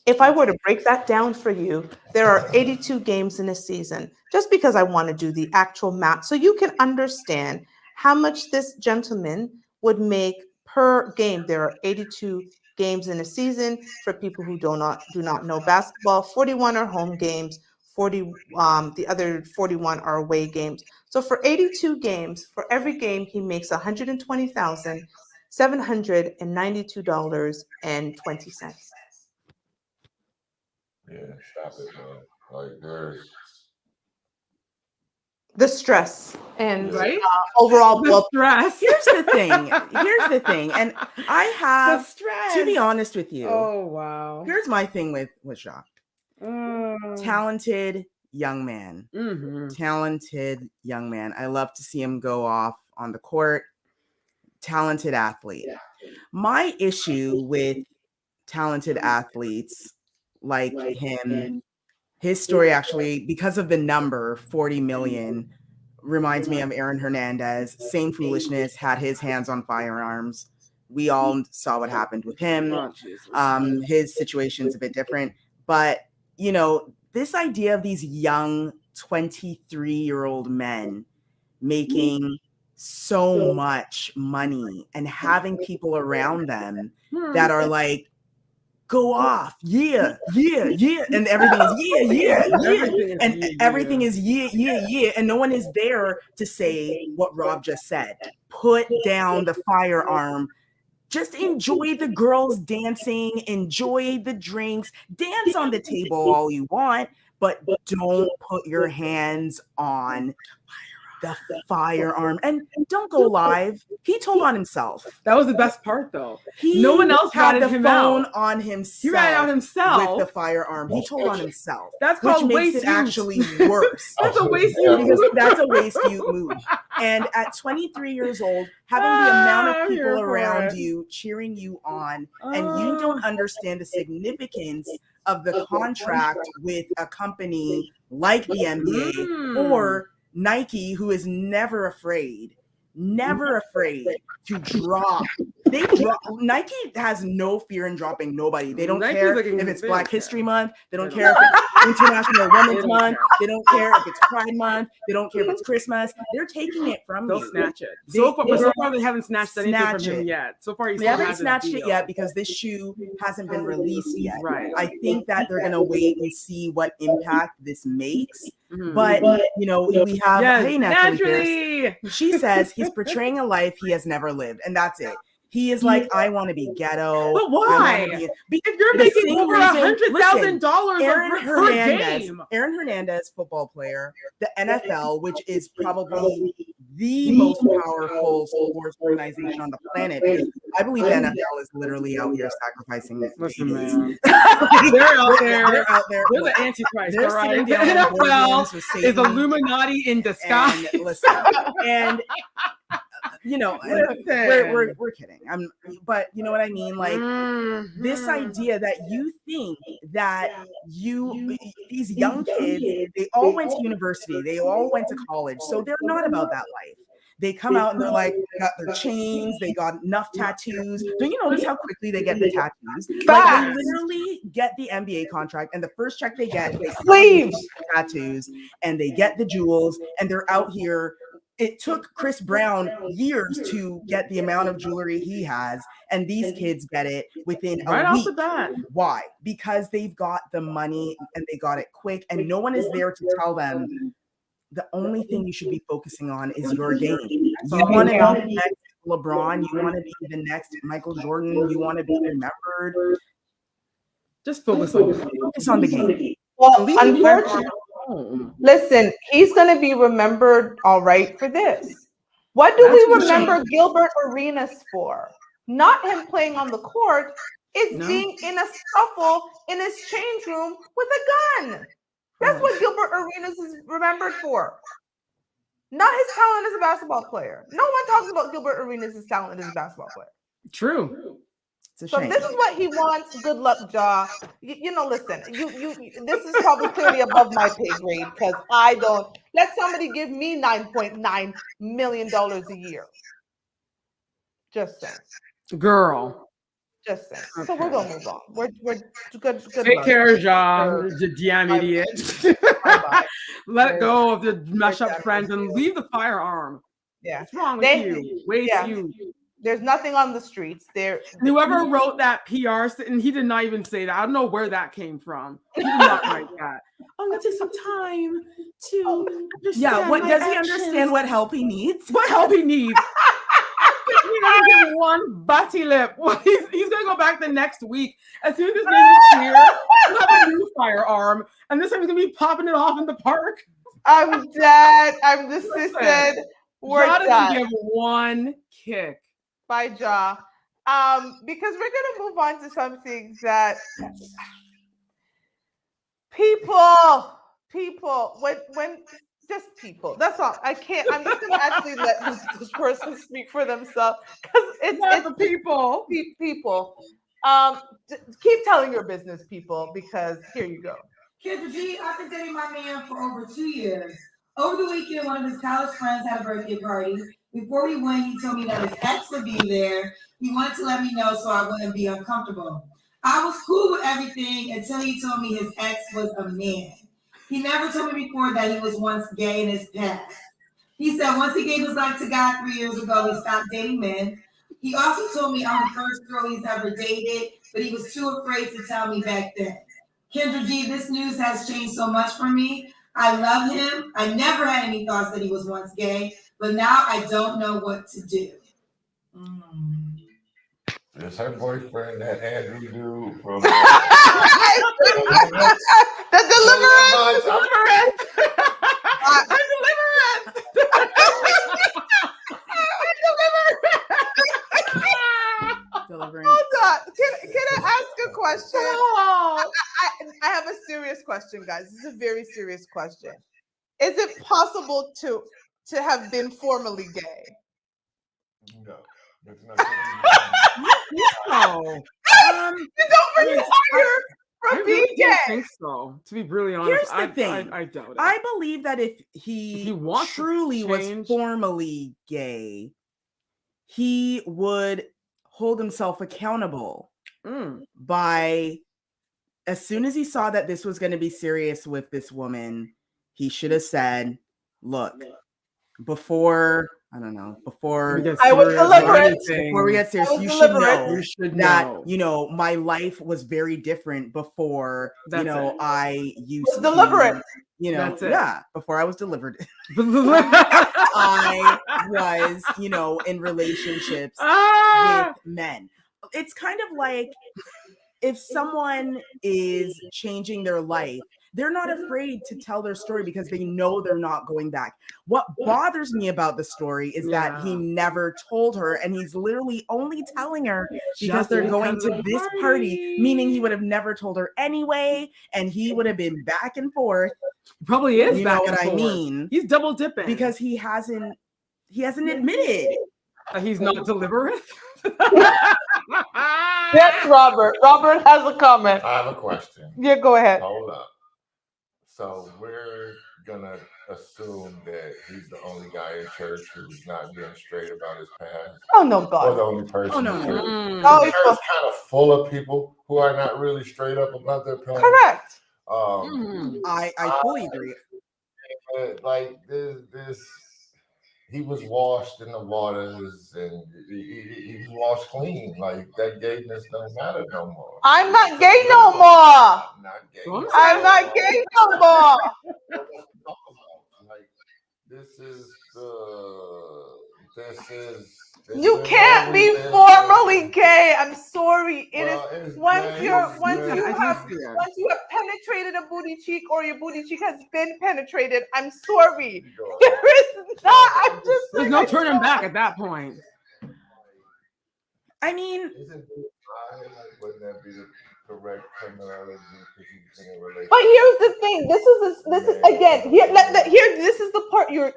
If I were to break that down for you, there are 82 games in a season, just because I want to do the actual math so you can understand how much this gentleman would make per game. There are 82 games in a season. For people who do not know basketball, 41 are home games. The other 41 are away games. So for 82 games, for every game, he makes $120,792.20. Yeah, stop it, man. Like there's The stress and Right? overall The blood. stress. Here's the thing. Here's the thing. And I The have stress. to be honest with you. Oh wow. Here's my thing with Jacques. Mm. Talented young man. Mhm. Talented young man. I love to see him go off on the court. Talented athlete. My issue with talented athletes like him, his story actually, because of the number 40 million, reminds me of Aaron Hernandez. Same foolishness, had his hands on firearms. We all saw what happened with him. Oh, Jesus. His situation's a bit different, but you know, this idea of these young 23-year-old men making so much money and having people around them that are like, go off, yeah, and everything is yeah, and everything is yeah, and no one is there to say what Rob just said. Put down the firearm. Just enjoy the girls dancing, enjoy the drinks, dance on the table all you want, but don't put your hands on the firearm. And don't go live. He told on himself. That was the best part, though. He No one else had ratted the him phone out. on himself. He ran out himself. With the firearm. He told on himself. That's which called makes waste it use. actually worse. That's a waste Because use. that's a waste you move. And at 23 years old, having the amount I'm of here people for around it. you cheering you on, and you don't understand the significance of the contract with a company like the NBA Mm. or Nike, who is never afraid to drop. Nike has no fear in dropping nobody. They don't Nike's care looking- if it's they Black don't care. History Month. They don't They care don't if it's International Women's They don't Month. care. They don't care if it's Pride Month. They don't care if it's Christmas. They're taking it from They'll you. snatch it. They- So far, they haven't snatched anything from Snatch him it. yet. So far, he They still haven't has his snatched it deal. yet because this shoe hasn't been released yet. Right. I think that they're gonna wait and see what impact this makes. Mhm. But you know, we have Yes, hey Naturally Fierce. naturally. She says he's portraying a life he has never lived, and that's it. He is like, I want to be ghetto. But I why? wanna be- If you're The making same over reason- $100,000 Aaron per Hernandez, game, Aaron Hernandez, football player, the NFL, which is probably the most powerful sports organization on the planet. I believe the NFL is literally out here sacrificing listen, babies. man, they're out there. They're out there. They're the Antichrist, They're all right? sitting The down in NFL boardrooms with is Satan. Illuminati in disguise. And listen, and you know, and we're kidding. But you know what I mean. Like this Mhm. idea that you think that these young kids, they all went to university, they all went to college, so they're not about that life. They come out and they're like, got their chains, they got enough tattoos. Don't you notice how quickly they get the tattoos? Like they Facts. literally get the NBA contract, and the first check they get, they Sleeves. tattoos, and they get the jewels, and they're out here. It took Chris Brown years to get the amount of jewelry he has, and these kids get it within Right a off week. the bat. Why? Because they've got the money and they got it quick, and no one is there to tell them the only thing you should be focusing on is your game. You want to be the next LeBron, you want to be the next Michael Jordan, you want to be remembered. Just focus on Focus on the game. Well, Leave the unfortunately, home. listen, he's going to be remembered all right for this. What do That's we what remember Gilbert Arenas for? Not him playing on the court. It's No. being in a scuffle in his change room with a gun. That's what Gilbert Arenas is remembered for. Not his talent as a basketball player. No one talks about Gilbert Arenas' talent as a basketball player. True. It's a So shame. this is what he wants. Good luck, Ja. You know, listen. You. This is probably clearly above my pay grade because I don't. Let somebody give me $9.9 million a year. Just saying. Girl. Just saying. So Okay. we're gonna move on. We're good. Take luck. care, John. Or- The damn Bye. idiot. Bye-bye. Let go of the mush up Exactly. friends and leave the firearm. Yeah. What's wrong with They- you? Waste yeah. you. There's nothing on the streets. There. And whoever wrote that PR, and he did not even say that. I don't know where that came from. He did not write that. I'm gonna take some time to understand. Yeah, what my does he actions. understand what help he needs? What help he needs? He doesn't give one butty lip. Well, he's gonna go back the next week. As soon as his name is clear, he'll have a new firearm, and this time he's gonna be popping it off in the park. I'm dead. I'm desisted. We're Ja doesn't done. give one kick. By Ja. Because we're gonna move on to something that people, when just people. That's all. I can't. I'm just gonna actually let this person speak for themselves because it's the people. people. Keep telling your business, people, because here you go. Kendra G, I've been dating my man for over 2 years. Over the weekend, one of his college friends had a birthday party. Before we went, he told me that his ex would be there. He wanted to let me know so I wouldn't be uncomfortable. I was cool with everything until he told me his ex was a man. He never told me before that he was once gay in his past. He said once he gave his life to God 3 years ago, he stopped dating men. He also told me I'm the first girl he's ever dated, but he was too afraid to tell me back then. Kendra G, this news has changed so much for me. I love him. I never had any thoughts that he was once gay, but now I don't know what to do. Is her boyfriend that Andrew dude from The deliverance. Deliverance. Hold on. Can I ask a question? I have a serious question, guys. This is a very serious question. Is it possible to have been formerly gay? No, that's not. No. You don't retire I from being really gay. don't think so. To be really honest, Here's the thing. I doubt it. I believe that if he wants to truly was change- formally gay, he would hold himself accountable by, as soon as he saw that this was going to be serious with this woman, he should have said, look, before I was deliberate. before we get serious, I was you should deliberate. know You should that, know. you know, my life was very different before, That's you know, it. I used Was to, deliberate. you know, That's it. yeah, before I was delivered. I I was, you know, in relationships with men. It's kind of like if someone is changing their life, they're not afraid to tell their story because they know they're not going back. What bothers me about the story is that he never told her, and he's literally only telling her because Just they're going because to of the this party, meaning he would have never told her anyway, and he would have been back and forth. Probably is. You back know and what I forth. mean? He's double dipping Because he hasn't admitted. he's not deliberate. Yes, Robert. Robert has a comment. I have a question. Yeah, go ahead. Hold up. So we're gonna assume that he's the only guy in church who's not being straight about his past, Oh no, or the God. only person. Oh, no, in no. church. Oh, The he's church kind of full of people who are not really straight up about their past. correct. I fully agree. Like this, he was washed in the waters and he was washed clean. Like that gayness don't matter no more. I'm not gay no more. I'm not gay. I'm not gay no more. Like this is You can't be formally gay. I'm sorry. It is It's once gay, you it's gay. have penetrated a booty cheek or your booty cheek has been penetrated. I'm sorry. There is not. I'm just. There's no turning back at that point. I mean, Wouldn't that be the correct terminology? Because he's in a relationship. But here's the thing. This is again. Here. This is the part you're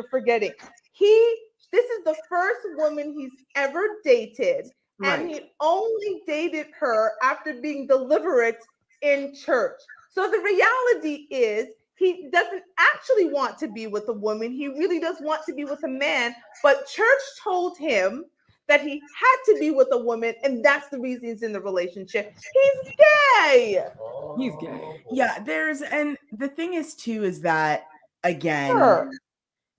forgetting. This is the first woman he's ever dated, and he only dated her after being deliberate in church. So the reality is he doesn't actually want to be with a woman. He really does want to be with a man, but church told him that he had to be with a woman, and that's the reason he's in the relationship. He's gay. He's gay. yeah, and the thing is too, is that again, Sure.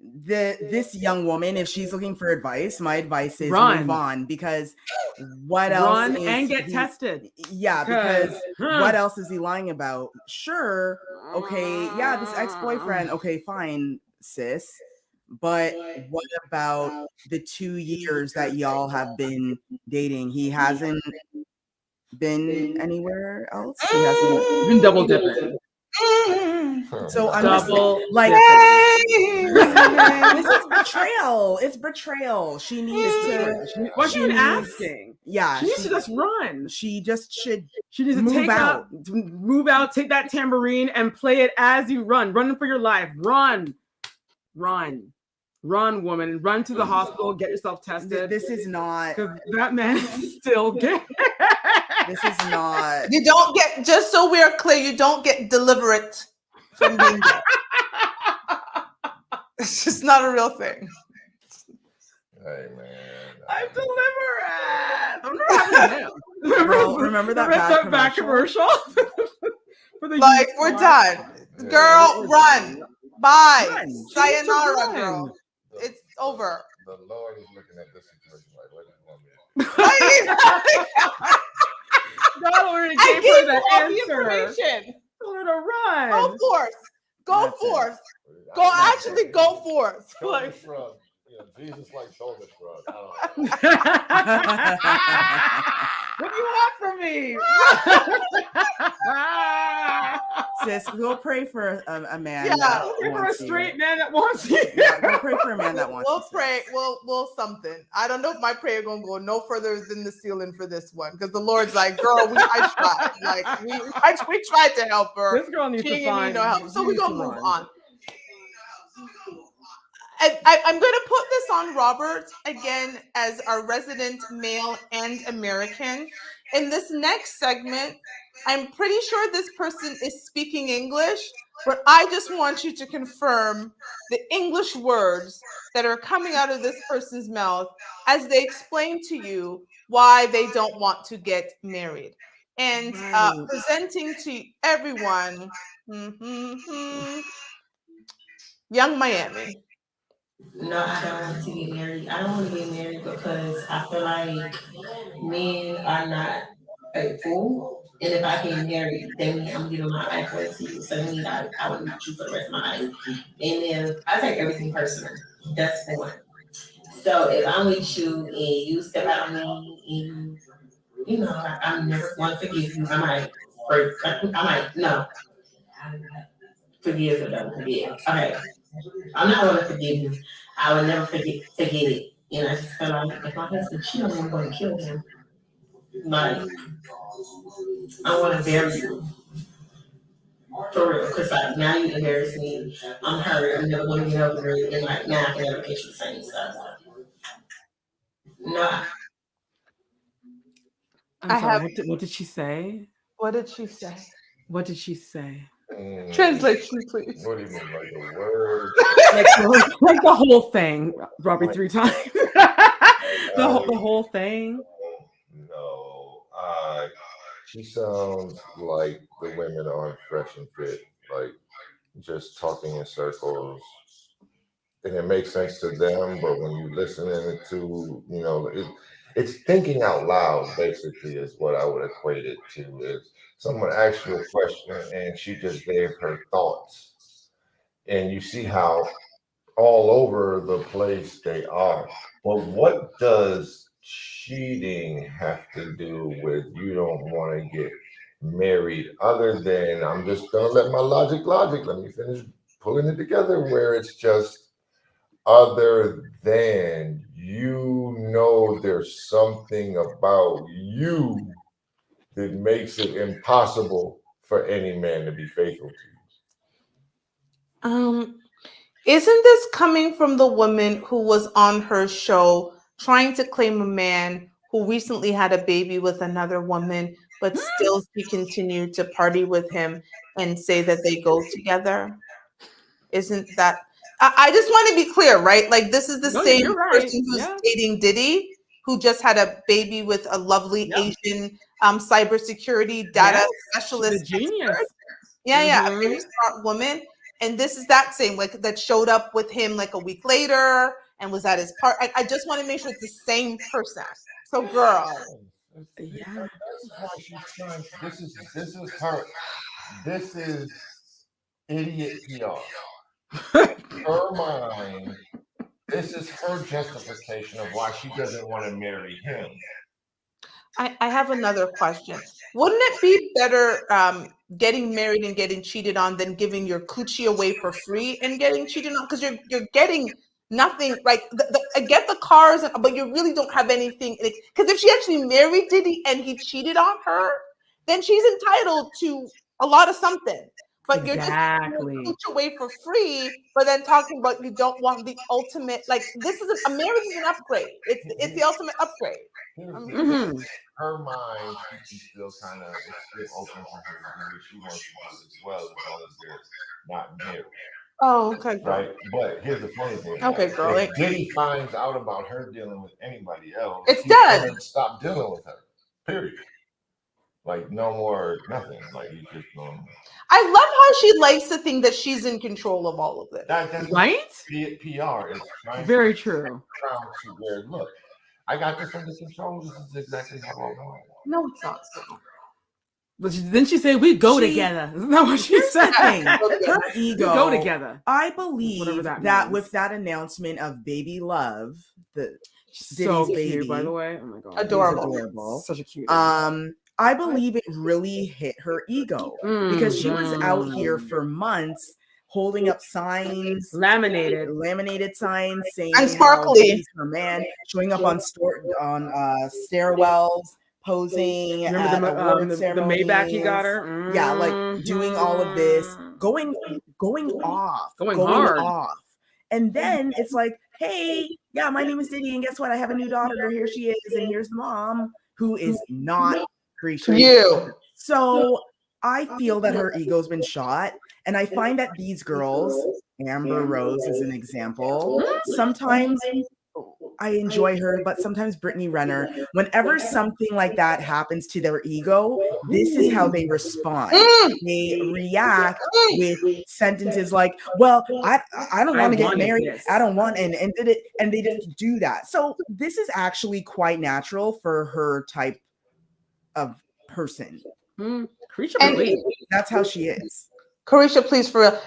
this young woman, if she's looking for advice, my advice is Run. move on, because what else Run is and get he- tested. Yeah, because what else is he lying about? Sure, okay, yeah, this ex-boyfriend, okay, fine, sis. But what about the 2 years that y'all have been dating? He hasn't been anywhere else. He hasn't Been double dipping. So I'm just Double like, dipping. this is betrayal. It's betrayal. She needs to. What's she she needs- asking? Yeah, She needs to just run. She just should. She needs to Move out. move out, take that tambourine and play it as you run. Run for your life. Run, woman. Run to the hospital. Get yourself tested. This is not. Because that man is still gay. This is not. You don't get, just so we're clear, you don't get deliberate from being gay. It's just not a real thing. Hey man. I'm deliberate. I'm not having him. Remember that back commercial? For the Like, youth we're bar? done. Yeah. Girl, run. Bye. Run. She needs to Sayonara, run. girl. It's over. The Lord is looking at this situation like, what do you want me to do? God already I gave gave her you the all the answer. information. Tell her to run. Go forth. Go That's it. forth. I Go, don't know. actually go forth. Shoulder Like- shrug. You know, Jesus like shoulder shrug. I don't know. What do you want from me? Sis, go pray for a man. Yeah, that Looking for a wants you. straight man that wants you. Yeah, go pray for a man that wants We'll you, sis. pray. We'll something. I don't know if my prayer gonna go no further than the ceiling for this one, because the Lord's like, girl, I tried. Like we tried to help her. This girl needs She to ain't give me find. no help. So she we're needs gonna to move run. on. I'm going to put this on Robert again as our resident male and American. In this next segment, I'm pretty sure this person is speaking English, but I just want you to confirm the English words that are coming out of this person's mouth as they explain to you why they don't want to get married. And Right. presenting to everyone, Young Miami. No, I don't want to get married. I don't want to get married because I feel like men are not faithful. And if I get married, then I'm giving my life away to you. So that means I would not you for the rest of my life. And then I take everything personal. That's the one. So if I'm with you and you step out on me and you know, like, I'm never going to forgive you. I might, no. Forgive or don't forgive. Okay. I'm not going to forgive you. I will never forget it. And I just feel like if my husband cheated, I'm going to kill him. Like, I want to bury you. For real. Because like, now you embarrass me. I'm hurt. I'm never going to get over it. And like, now I can never get you the same stuff. No. I'm sorry. What did she say? What did she say? What did she say? Translation, please. What do you mean, like the word? Like the whole thing, Robbie, 3 times. the whole thing. No, she sounds like the women on Fresh and Fit, like just talking in circles, and it makes sense to them. But when you listen to, you know, it's thinking out loud. Basically, is what I would equate it to. Is someone asked you a question and she just gave her thoughts, and you see how all over the place they are. But what does cheating have to do with you don't want to get married, other than I'm just gonna let my logic, let me finish pulling it together, where it's just other than you know there's something about you that makes it impossible for any man to be faithful to you. Isn't this coming from the woman who was on her show trying to claim a man who recently had a baby with another woman, but still she continued to party with him and say that they go together? Isn't that? I just want to be clear, right? Like, this is the same you're right. person who's dating Diddy, who just had a baby with a lovely Asian cybersecurity data specialist. She's a genius. Yeah, a very smart woman. and this is that same like that showed up with him like a week later and was at his part. I just want to make sure it's the same person. So, girl, Yeah. That's why she's trying. This is her. This is idiot PR. Her mind. This is her justification of why she doesn't want to marry him. I have another question. Wouldn't it be better getting married and getting cheated on than giving your coochie away for free and getting cheated on? Because you're getting nothing. Like I get the cars, but you really don't have anything. Because if she actually married Diddy and he cheated on her, then she's entitled to a lot of something. But you're just Exactly. giving coochie away for free, but then talking about you don't want the ultimate. Like this is a marriage is an upgrade. It's the ultimate upgrade. Here's the Mhm. thing. Her mind, she can still kind of, it's still open for her to do what she wants to do as well, as long as they're not married, Oh, okay, girl. right? But here's the funny thing. Okay, girl. If Diddy finds out about her dealing with anybody else, It's he's done. gonna stop dealing with her. Period. Like no more, nothing. Like he's just going. I love how she likes to think that she's in control of all of this. That's Right? PR is trying Very to true. crown to where look, I got this under control. This is exactly how I want it. No, it's not. But didn't she say we go together? Isn't that what she Here's the said? thing. Her We ego. go together. I believe Whatever that, that means. with that announcement of Baby Love, the So Diddy's cute, by baby. the way. Oh my god. Adorable. adorable. Such a cute. I believe it really hit her ego because she was out here for months holding up signs, laminated signs saying And sparkly. he's her man, showing up on stairwells, posing at Remember award the Maybach he got ceremonies. her? Yeah, like doing all of this, going off, Going hard. off. And then it's like, hey, yeah, my name is Diddy, and guess what? I have a new daughter. Here she is, and here's the mom, who is not Carisha. You. So I feel that her ego's been shot, and I find that these girls, Amber Rose is an example, sometimes I enjoy her, but sometimes Brittany Renner, whenever something like that happens to their ego, this is how they respond. They react with sentences like, well, I don't want to get wanted married. this. I don't want, and they just do that. So this is actually quite natural for her type of person. Carisha And- believe. That's how she is. Carisha, please, for real.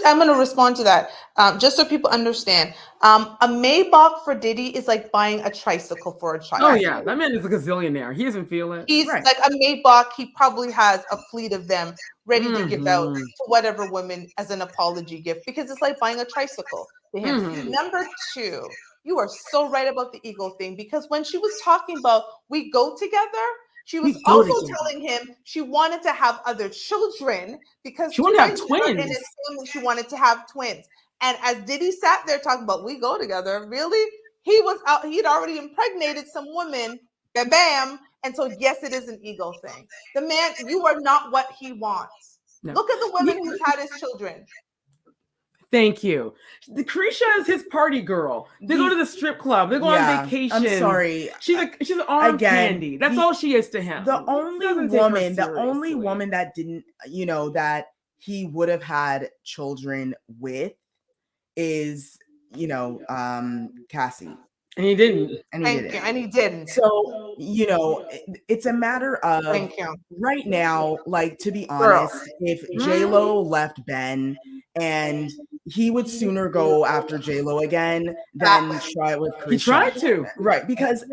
I'm going to respond to that just so people understand. A Maybach for Diddy is like buying a tricycle for a child. Oh yeah, that man is a gazillionaire. He doesn't feel it. He's Right. like a Maybach. He probably has a fleet of them ready to give out Mhm. to whatever woman as an apology gift because it's like buying a tricycle to him. Mhm. Number two, you are so right about the ego thing because when she was talking about we go together, she was We go also together. telling him she wanted to have other children because She wanted to have twins weren't in twins. his family. She wanted to have twins. And as Diddy sat there talking about we go together, really? He was out, he'd already impregnated some women, bam, bam. And so, yes, it is an ego thing. The man, you are not what he wants. No. Look at the women who's had his children. Thank you. The Carisha is his party girl. They go to the strip club. They go on vacation. I'm sorry. She's an arm Again, candy. That's the- all she is to him. The He only doesn't take her only seriously. woman that didn't, that he would have had children with is, Cassie. And he didn't. And he Thank didn't. you. And he didn't. So, it's a matter of Thank you. right now, like, to be Girl. honest, if J-Lo left Ben, and he would sooner go after J-Lo again than try it with Carisha. He tried to. Right, because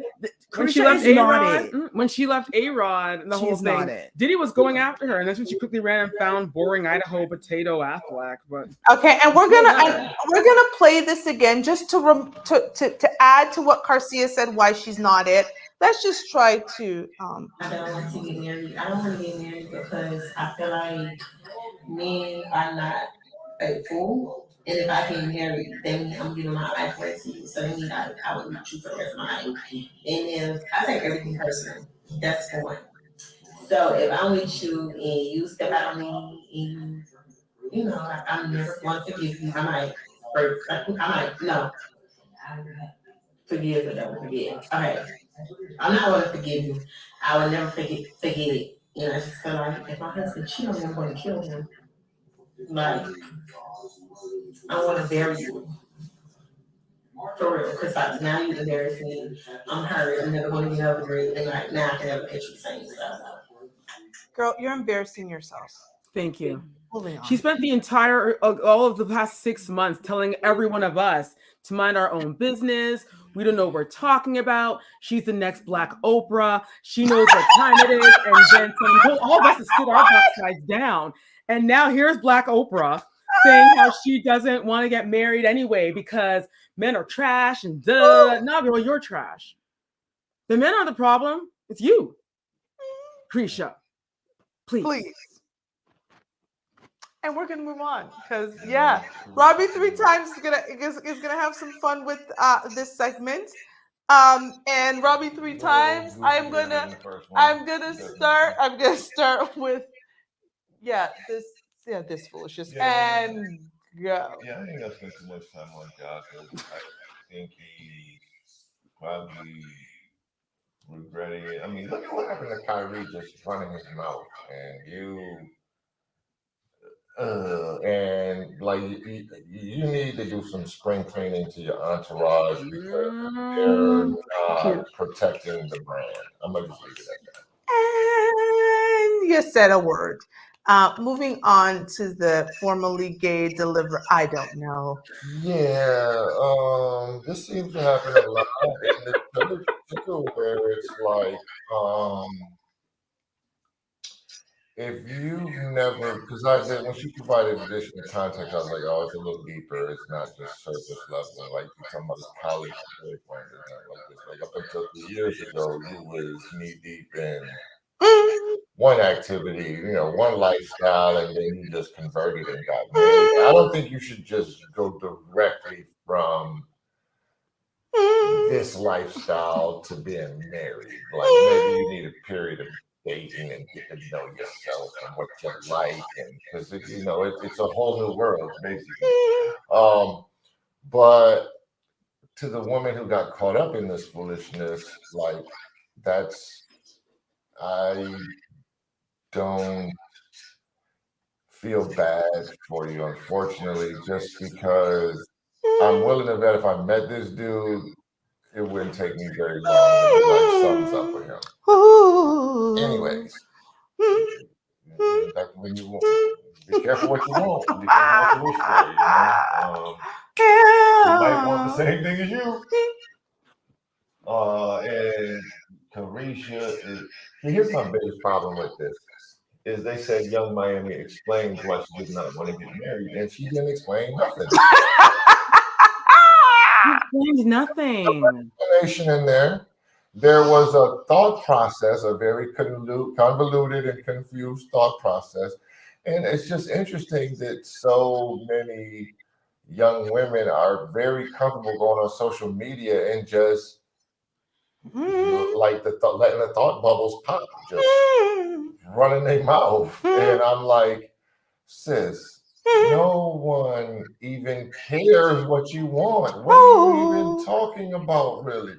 When she Carisha left is not A-Rod, it. when she left A-Rod, the whole She's not thing, it. Diddy was going after her, and that's when she quickly ran and found boring Idaho potato Affleck. But Okay, and we're gonna play this again just to add to what Garcia said why she's not it. Let's just try to I don't want to get married. I don't want to get married because I feel like men are not faithful. And if I get married, then I'm giving my life away to you. So that means I would not you for the rest of my life. And if I take everything personal, that's the one. So if I'm with you and you step out on me and I'm never going to forgive you. I might no. Forgive or never forgive. Okay. I'm not going to forgive you. I will never forget it. I just feel like if my husband cheated on me, I'm going to kill him. Like, I want to bury you. For real, because now you embarrass me. I'm hurt. I'm never going to get over it. And like, now I can never catch you saying stuff. Girl, you're embarrassing yourself. Thank you. Moving on. She spent the entire, all of the past 6 months telling every one of us to mind our own business. We don't know what we're talking about. She's the next Black Oprah. She knows what time it is. And then all of us to sit our backsides down. And now here's Black Oprah saying how she doesn't want to get married anyway because men are trash and duh. No, girl, you're trash. The men are the problem. It's you. Krisha, please. And we're gonna move on because Robbie 3 times is gonna have some fun with this segment. And Robbie 3 times, I'm gonna start with this foolishness and go. Yeah, I ain't gonna spend too much time on God because I think he's probably regretting it. I mean, look at what happened to Kyrie just running his mouth, and like you need to do some spring cleaning to your entourage because they're not protecting the brand. I'm gonna just leave it at that. And you said a word. Moving on to the formerly gay deliver. I don't know. Yeah, this seems to happen a lot in the church too, where it's like, if you've never, because when she provided additional context, I was like, oh, it's a little deeper. It's not just surface level. Like you're talking about a college boyfriend or nothing like this. Like up until 2 years ago, you was knee deep in one activity, one lifestyle, and then you just converted and got married. I don't think you should just go directly from this lifestyle to being married. Like maybe you need a period of dating and get to know yourself and what you like, and because it's a whole new world basically. But to the woman who got caught up in this foolishness, like I don't feel bad for you, unfortunately, just because I'm willing to bet if I met this dude, it wouldn't take me very long to be like something's up with him. Anyways, when you be careful what you want. Be careful what you wish for. You might want the same thing as you. And Carisha here's my biggest problem with this. Is they said Young Miami explains why she did not want to get married, and she didn't explain nothing. Explains nothing. Explanation in there. There was a thought process, a very convoluted and confused thought process, and it's just interesting that so many young women are very comfortable going on social media and just like letting the thought bubbles pop, just running their mouth. And I'm like, sis, no one even cares what you want. What are you even talking about, really?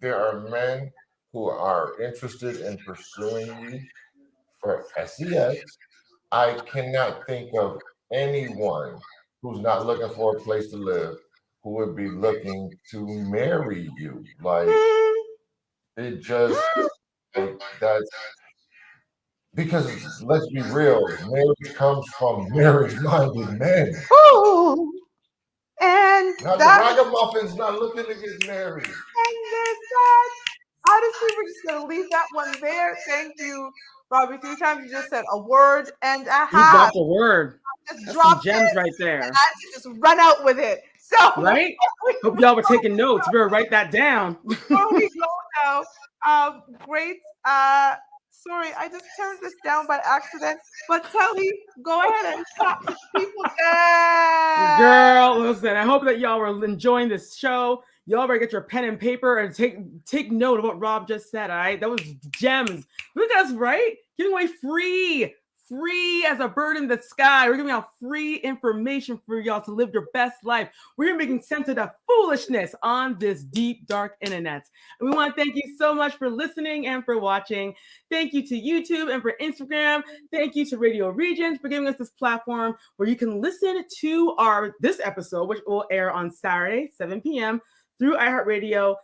There are men who are interested in pursuing you for sex. I cannot think of anyone who's not looking for a place to live who would be looking to marry you. Like, it just, like, that's because let's be real, marriage comes from marriage-minded men. And now the ragamuffins not looking to get married. And there's that. Honestly, we're just gonna leave that one there. Thank you, Robbie. 3 times you just said a word and a half. You dropped a word. Just dropped gems right there. And I had to just run out with it. So right. Hope y'all were taking notes. Better write that down. Before we go now, great. Sorry, I just turned this down by accident. But Telly, go ahead and talk to people. Girl, listen, I hope that y'all were enjoying this show. Y'all better get your pen and paper and take note of what Rob just said, all right? That was gems. Look at us, right? Giving away free free as a bird in the sky. We're giving out free information for y'all to live your best life. We're making sense of the foolishness on this deep, dark internet. And we want to thank you so much for listening and for watching. Thank you to YouTube and for Instagram. Thank you to Radio Regions for giving us this platform where you can listen to this episode, which will air on Saturday, 7 p.m. through iHeartRadio,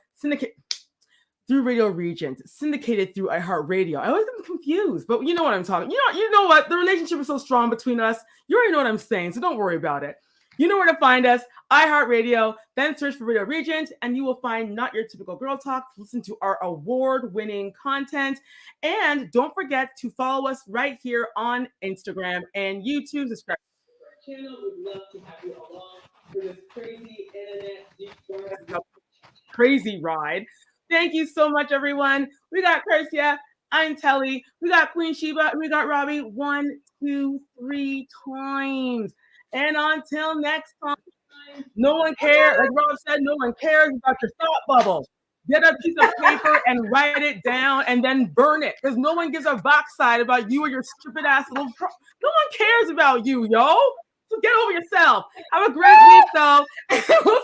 through Radio Regions, syndicated through iHeartRadio. I always get confused, but you know what I'm talking. You know what? The relationship is so strong between us. You already know what I'm saying, so don't worry about it. You know where to find us, iHeartRadio, then search for Radio Regions, and you will find Not Your Typical Girl Talk. Listen to our award-winning content. And don't forget to follow us right here on Instagram and YouTube. Subscribe to our channel. We'd love to have you along for this crazy internet crazy ride. Thank you so much, everyone. We got Kersia, I'm Telly, we got Queen Sheba, and we got Robbie 1, 2, 3 times. And until next time, no one cares. Like Rob said, no one cares about your thought bubble. Get a piece of paper and write it down and then burn it. Because no one gives a backside about you or your stupid ass little no one cares about you, yo. So get over yourself. Have a great week, though. We'll